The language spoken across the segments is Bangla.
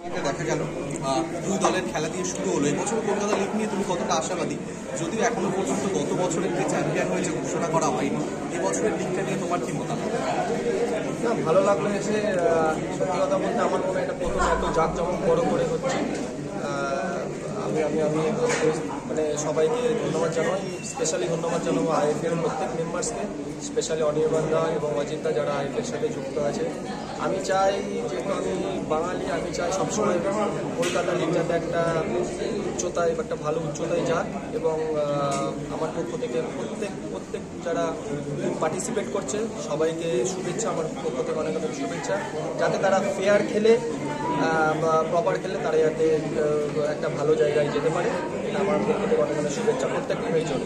দেখা গেল দুই দলের খেলা দিয়ে শুরু হলো। এবছর কলকাতা লিগ নিয়ে তুমি কতটা আশাবাদী? যদিও এখনো পর্যন্ত গত বছরের যে চ্যাম্পিয়ন হয়েছে ঘোষণা করা হয়নি, এবছরের লিগটা নিয়ে তোমার কি মতামত? না, ভালো লাগলো এসে। সত্যি কথা বলতে আমার মনে হয় এটা প্রথম এত জাঁকজমক বড় করে হচ্ছে। আমি আমি আমি মানে সবাইকে ধন্যবাদ জানাই, স্পেশালি ধন্যবাদ জানাবো আইএফএর প্রত্যেক মেম্বার্সকে, স্পেশালি অনির্বাণ দা এবং অজিতদা যারা আইএফএর সাথে যুক্ত আছে। আমি চাই, যেহেতু আমি বাঙালি, আমি চাই সবসময় কলকাতা লিগ যাতে একটা উচ্চতায়, একটা ভালো উচ্চতায় যাক। এবং আমার পক্ষ থেকে প্রত্যেক যারা পার্টিসিপেট করছে সবাইকে শুভেচ্ছা, আমার পক্ষ থেকে অনেক অনেক শুভেচ্ছা। যাতে তারা ফেয়ার খেলে বা প্রপার খেলে তারা যাতে একটা ভালো জায়গায় যেতে পারে, এটা আমার পক্ষ থেকে অনেক অনেক শুভেচ্ছা প্রত্যেক টিমের জন্য।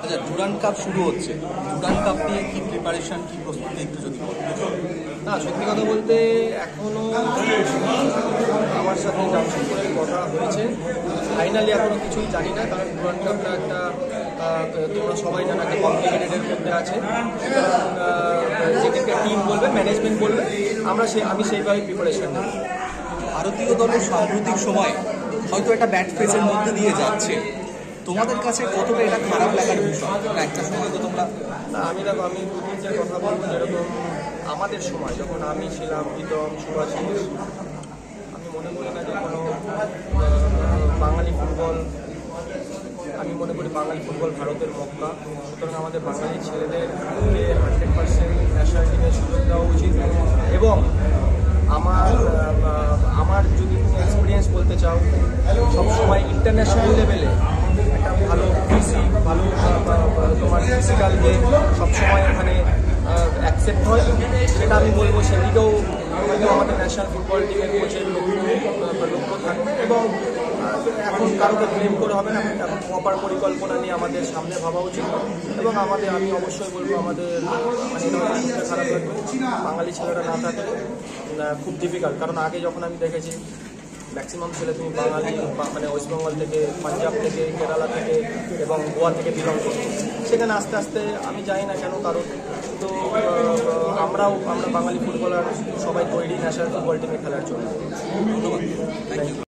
আচ্ছা, ডুরান্ড কাপ শুরু হচ্ছে, ডুরান্ড কাপ নিয়ে কি প্রিপারেশন, কি প্রস্তুতি একটু যদি না, সত্যি কথা বলতে এখনও আমার সাথে জামশেদপুরের কথা হয়েছে, ফাইনালি এখনও কিছুই জানি না। কারণ ডুরান্ড কাপটা একটা তোমরা সবাই জানো একটা কমপ্লিকেটেডের মধ্যে আছে। যে একটা টিম বলবে, ম্যানেজমেন্ট বলবে, আমি সেইভাবে প্রিপারেশন নিই। ভারতীয় দলের সাম্প্রতিক সময় হয়তো একটা ব্যাট ফেসের মধ্যে দিয়ে যাচ্ছে, তোমাদের কাছে কতটা এটা খারাপ লাগার বিষয়? একটা সময় তো তোমরা আমি দুদিনের কথা বলবো, যেরকম আমাদের সময় যখন আমি ছিলাম, প্রীতম, সুভাষিস, আমি মনে করি না যে কোনো বাঙালি ফুটবল, আমি মনে করি বাঙালি ফুটবল ভারতের মক্কা। সুতরাং আমাদের বাঙালি ছেলেদেরকে 100% ন্যাশনাল টিমের সুযোগ দেওয়া উচিত। এবং আমার যদি তুমি এক্সপিরিয়েন্স বলতে চাও, সবসময় ইন্টারন্যাশনাল লেভেলে একটা ভালো তোমার ফিজিক্যালকে সবসময় এখানে অ্যাকসেপ্ট হয়, সেটা আমি বলবো। সেদিকেও হয়তো আমাদের ন্যাশনাল ফুটবল টিমের কোচের লক্ষ্য থাকবে। এবং এখন কারোকে ব্লেম করে হবে না, এখন প্রপার পরিকল্পনা নিয়ে আমাদের সামনে ভাবা উচিত। এবং আমি অবশ্যই বলবো আমাদের খারাপ লাগবে, বাঙালি ছেলেরা না থাকলে খুব ডিফিকাল্ট। কারণ আগে যখন আমি দেখেছি ম্যাক্সিমাম ছেলে তুমি বাঙালি, মানে ওয়েস্টবেঙ্গল থেকে, পাঞ্জাব থেকে, কেরালা থেকে এবং গোয়া থেকে বিলং করতো। সেখানে আস্তে আস্তে আমি জানি না কেন, কারণ তো আমরা বাঙালি ফুটবলার সবাই তৈরি ন্যাশনাল ফুটবল টিমে খেলার জন্য। ধন্যবাদ।